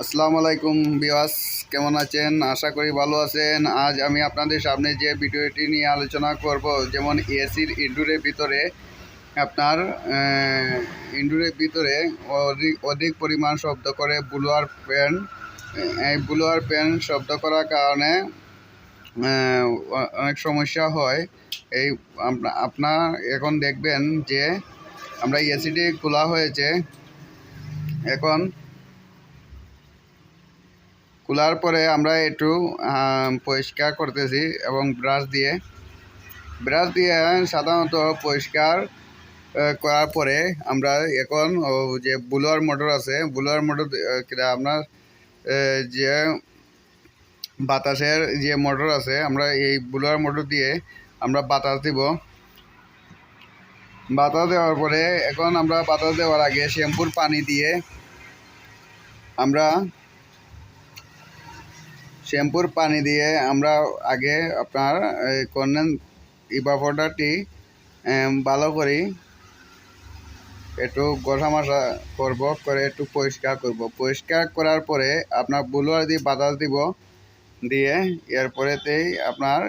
আসসালামু আলাইকুম বিয়াস, কেমন আছেন? আশা করি ভালো আছেন। আজ আমি আপনাদের সামনে যে ভিডিওটি নিয়ে আলোচনা করব, যেমন এসির ইনডোরের ভিতরে আপনার ইনডোরের ভিতরে অধিক অধিক পরিমাণ শব্দ করে ব্লোয়ার ফ্যান। এই ব্লোয়ার ফ্যান শব্দ করার কারণে অনেক সমস্যা হয়। এই আপনার এখন দেখবেন যে আমরা এসিটি খোলা হয়েছে, এখন খোলার পরে আমরা একটু পরিষ্কার করতেছি এবং ব্রাশ দিয়ে সাধারণত পরিষ্কার করার পরে আমরা এখন যে ব্লোয়ার মোটর আছে, ব্লোয়ার মোটর আপনার যে বাতাসের যে মোটর আছে, আমরা এই ব্লোয়ার মোটর দিয়ে আমরা বাতাস দিব। বাতাস দেওয়ার পরে এখন আমরা বাতাস দেওয়ার আগে শ্যাম্পুর পানি দিয়ে আমরা আগে আপনার কন্ডেন্স ইভাপোরেটরটি ভালো করে একটু ঘষা করে একটু পরিষ্কার করব। পরিষ্কার করার পরে আপনার ব্লোয়ার দিয়ে বাতাস দিব, দিয়ে এরপরেতেই আপনার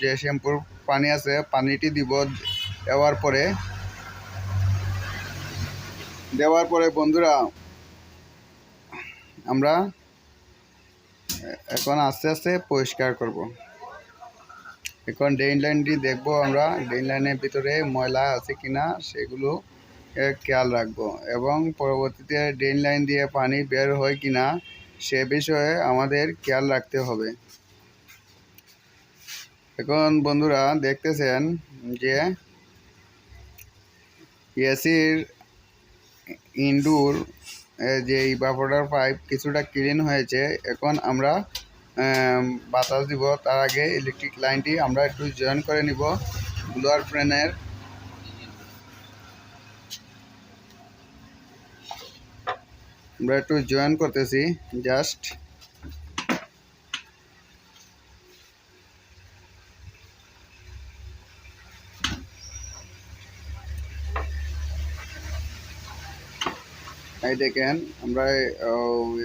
যে শ্যাম্পুর পানি আছে পানিটি দিব। দেওয়ার পরে বন্ধুরা, আমরা এখন আস্তে আস্তে পরিষ্কার করব। এখন ড্রেন লাইনটি দেখব, আমরা ড্রেন লাইনের ভিতরে ময়লা আছে কিনা সেগুলো খেয়াল রাখবো, এবং পরবর্তীতে ড্রেন লাইন দিয়ে পানি বের হয় কিনা সে বিষয়ে আমাদের খেয়াল রাখতে হবে। এখন বন্ধুরা দেখতেছেন যে এসির ইনডোর যে ইভাপোরেটর পাইপ কিছুটা ক্লিন হয়েছে। এখন আমরা বাতাস দিব, তার আগে ইলেকট্রিক লাইনটি আমরা একটু জয়েন করে নিব ব্লোয়ার ফ্যানের। আমরা একটু জয়েন করতেছি জাস্ট। এই দেখেন আমরা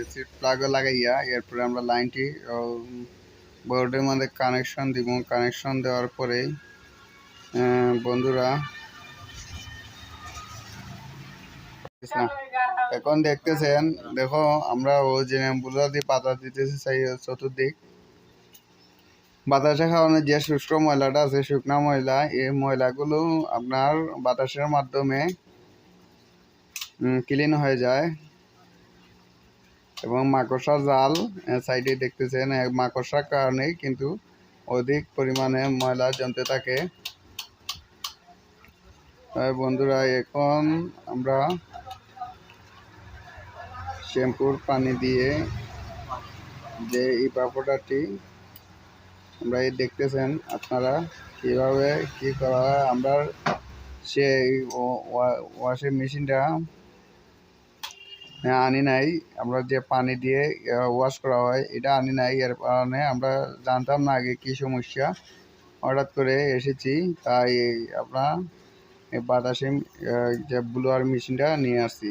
এসির প্লাগ লাগাইয়া এরপরে আমরা লাইনটি বোর্ডের মধ্যে কানেকশন দিব। কানেকশন দেওয়ার পরে বন্ধুরা এখন দেখতেছেন, দেখো আমরা ও যে বুলা দিয়ে বাতাস দিতেছি চতুর্দিক। বাতাসের কারণে যে শুষ্ক ময়লাটা আছে, শুকনা ময়লা, এই ময়লাগুলো আপনার বাতাসের মাধ্যমে ক্লিন হয়ে যায়। এবং মাকড়সার জাল সাইডে দেখতেছেন, মাকড়সার কারণে কিন্তু অধিক পরিমাণে ময়লা জমতে থাকে। বন্ধুরা এখন আমরা শ্যাম্পুর পানি দিয়ে যে ইভাপোরেটরটি আমরা দেখতেছেন আপনারা কীভাবে কী করা হয়। আমরা সেই ওয়াশিং মেশিনটা আনি নাই, আমরা যে পানি দিয়ে ওয়াশ করা হয় এটা আনি নাই। এর কারণে আমরা জানতাম না আগে কী সমস্যা, হঠাৎ করে এসেছি, তাই আপনার বাতাসে যে ব্লোয়ার মেশিনটা নিয়ে আসছি।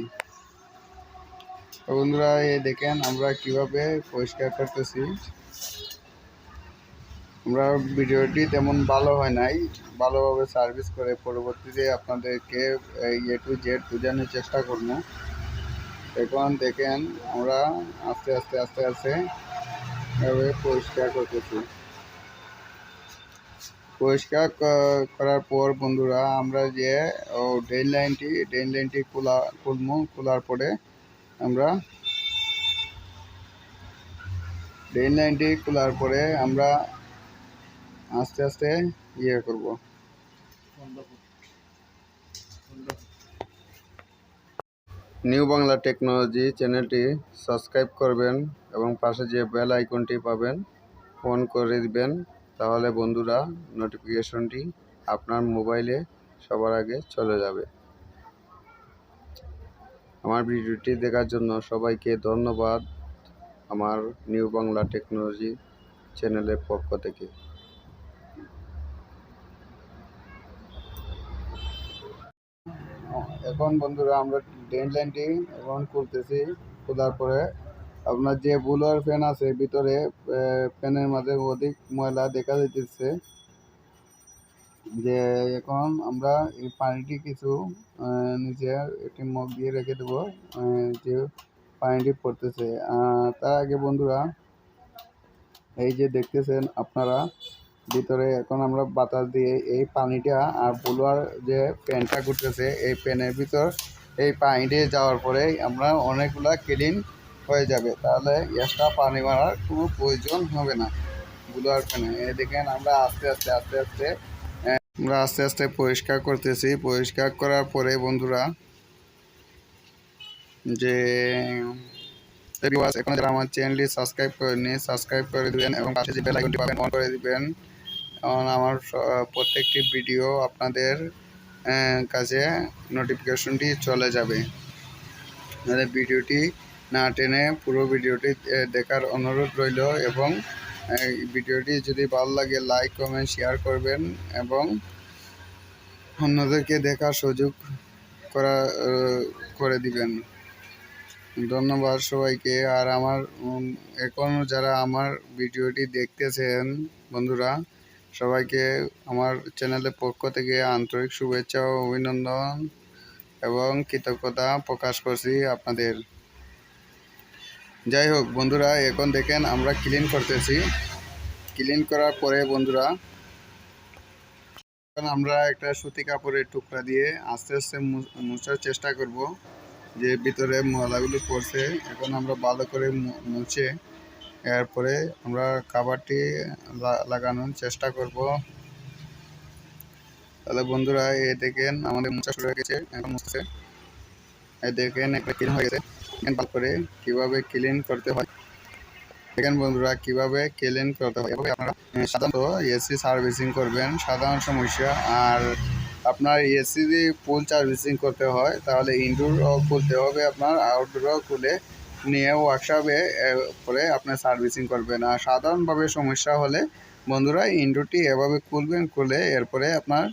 তো বন্ধুরা দেখেন আমরা কিভাবে পরিষ্কার করতেছি। আমরা ভিডিওটি তেমন ভালো হয় নাই, ভালোভাবে সার্ভিস করে পরবর্তীতে আপনাদেরকে এ টু জেড বোঝানোর চেষ্টা করবো। এখন দেখেন আমরা আস্তে আস্তে আস্তে আস্তে এভাবে পরিষ্কার করতেছি। পরিষ্কার করার পর বন্ধুরা আমরা যে ড্রেন লাইনটি খোলার পরে আমরা আস্তে আস্তে করব। নিউ বাংলা টেকনোলজি চ্যানেলটি সাবস্ক্রাইব করবেন এবং পাশে যে বেল আইকনটি পাবেন অন করে দিবেন, তাহলে বন্ধুরা নোটিফিকেশনটি আপনার মোবাইলে সবার আগে চলে যাবে। আমার ভিডিওটি দেখার জন্য সবাইকে ধন্যবাদ আমার নিউ বাংলা টেকনোলজি চ্যানেলের পক্ষ থেকে। এখন বন্ধুরা আমরা ড্রেন লাইনটি এখন খুলতেছি। খোলার পরে আপনার যে ব্লোয়ার ফ্যান আছে ভিতরে ফ্যানের মাঝে অধিক ময়লা দেখা যাইতেছে। যে এখন আমরা এই পানিটি কিছু নিচে একটি মগ দিয়ে রেখে দেবো, যে পানিটি পড়তেছে। তার আগে বন্ধুরা, এই যে দেখতেছেন আপনারা ভিতরে এখন আমরা বাতাস দিয়ে এই পানিটা আর ব্লোয়ার যে ফ্যানটা ঘুরতেছে এই ফ্যানের ভিতর এই পানিটি যাওয়ার পরেই আমরা অনেকগুলা ক্লিন হয়ে যাবে, তাহলে এক্সট্রা পানি মারার কোনো প্রয়োজন হবে না ব্লোয়ার ফ্যানে। এই দেখেন আমরা আস্তে আস্তে পরিষ্কার করতেছি। পরিষ্কার করার পরে বন্ধুরা, যে এখন যারা আমার চ্যানেলটি সাবস্ক্রাইব করেননি সাবস্ক্রাইব করে দিবেন এবং পাশে যে বেল আইকনটি পাবেন অন করে দিবেন, কারণ আমার প্রত্যেকটি ভিডিও আপনাদের কাছে নোটিফিকেশনটি চলে যাবে। ভিডিওটি না টেনে পুরো ভিডিওটি দেখার অনুরোধ রইল এবং ভিডিওটি যদি ভালো লাগে লাইক কমেন্ট শেয়ার করবেন এবং অন্যদেরকে দেখার সুযোগ করে দিবেন। ধন্যবাদ সবাইকে। আর আমার এখন যারা আমার ভিডিওটি দেখতেছেন বন্ধুরা, সবাইকে আমার চ্যানেলের পক্ষ থেকে আন্তরিক শুভেচ্ছা ও অভিনন্দন এবং কৃতজ্ঞতা প্রকাশ করছি আপনাদের। যাই হোক বন্ধুরা, এখন দেখেন আমরা ক্লিন করতেছি। ক্লিন করার পরে বন্ধুরা, আমরা একটা সুতি কাপড়ের টুকরা দিয়ে আস্তে আস্তে মুছার চেষ্টা করব যে ভিতরে ময়লাগুলো পড়ছে। এখন আমরা ভালো করে মুছে এরপরে আমরা কাভারটি লাগানোর চেষ্টা করব। তাহলে বন্ধুরা, এই দেখেন আমাদের মোছা শুরু হয়ে গেছে, এখন মুছছে। এই দেখেন একটা ক্লিন হয়ে গেছে। ভালো করে কীভাবে ক্লিন করতে হয় দেখেন বন্ধুরা, কীভাবে ক্লিন করতে হয়। এভাবে আপনারা সাধারণত এসি সার্ভিসিং করবেন, সাধারণ সমস্যা। আর আপনার এসি যদি ফুল সার্ভিসিং করতে হয় তাহলে ইনডোরও খুলতে হবে, আপনার আউটডোরও খুলে নিয়ে ওয়ার্কশপে পরে আপনার সার্ভিসিং করবেন। আর সাধারণভাবে সমস্যা হলে বন্ধুরা ইনডোরটি এভাবে খুলবেন, খুলে এরপরে আপনার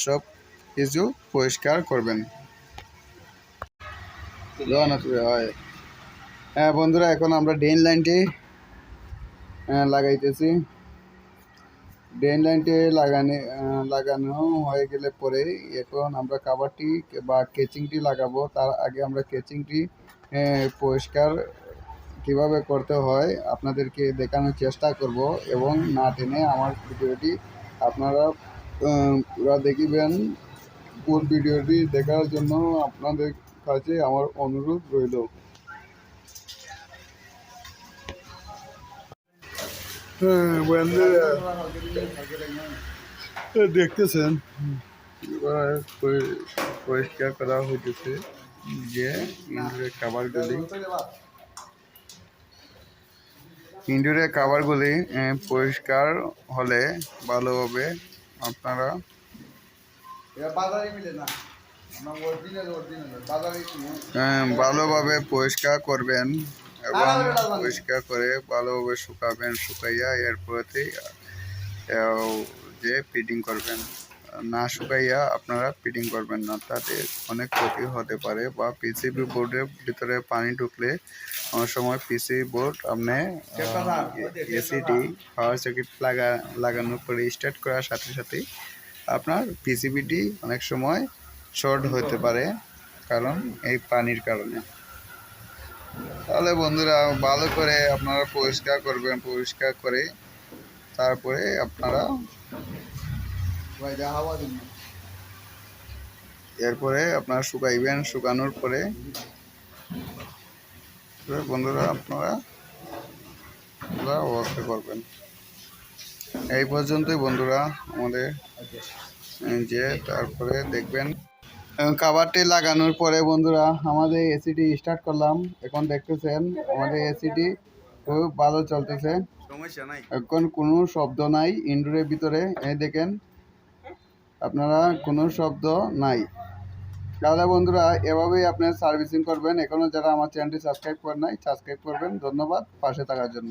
সব কিছু পরিষ্কার করবেন। হয় হ্যাঁ বন্ধুরা, এখন আমরা ড্রেন লাইনটি লাগাইতেছি। ড্রেন লাইনটি লাগানো হয়ে গেলে পরে এখন আমরা কাভারটি বা কেচিংটি লাগাবো। তার আগে আমরা কেচিংটি পরিষ্কার কিভাবে করতে হয় আপনাদেরকে দেখানোর চেষ্টা করব এবং না টেনে আমার ভিডিওটি আপনারা পুরো দেখিবেন। ফুল ভিডিওটি দেখার জন্য আপনাদের কাছে আমার অনুরোধ রইল। দেখতেছেন পরিষ্কার করা হইতেছে যে ইনডোরের কাভারগুলি পরিষ্কার হলে ভালোভাবে আপনারা ভালোভাবে পরিষ্কার করবেন এবং পরিষ্কার করে ভালোভাবে শুকাবেন। শুকাইয়া এরপরেতেই যে ফিটিং করবেন। না শুকাইয়া আপনারা ফিটিং করবেন না, তাতে অনেক ক্ষতি হতে পারে। বা পিসিবি বোর্ডের ভিতরে পানি ঢুকলে অনেক সময় পিসিবি বোর্ড আপনি এসিডি পাওয়ার সার্কিট লাগানোর পরে স্টার্ট করার সাথে সাথেই আপনার পিসিবিটি অনেক সময় শর্ট হতে পারে, কারণ এই পানির কারণে। তাহলে বন্ধুরা ভালো করে আপনারা পরিষ্কার করবেন। পরিষ্কার করে তারপরে আপনারা এরপরে আপনারা শুকাইবেন। শুকানোর পরে বন্ধুরা আপনারা অবস্থা করবেন। এই পর্যন্তই বন্ধুরা আমাদের যে তারপরে দেখবেন কাভারটি লাগানোর পরে বন্ধুরা আমাদের এসিটি স্টার্ট করলাম। এখন দেখতেছেন আমাদের এসিটি খুব ভালো চলতেছে, সমস্যা নাই, এখন কোনো শব্দ নাই ইনডোরের ভিতরে। এই দেখেন আপনারা কোনো শব্দ নাই। তাহলে বন্ধুরা এভাবেই আপনার সার্ভিসিং করবেন। এখনও যারা আমার চ্যানেলটি সাবস্ক্রাইব করেন নাই সাবস্ক্রাইব করবেন। ধন্যবাদ পাশে থাকার জন্য।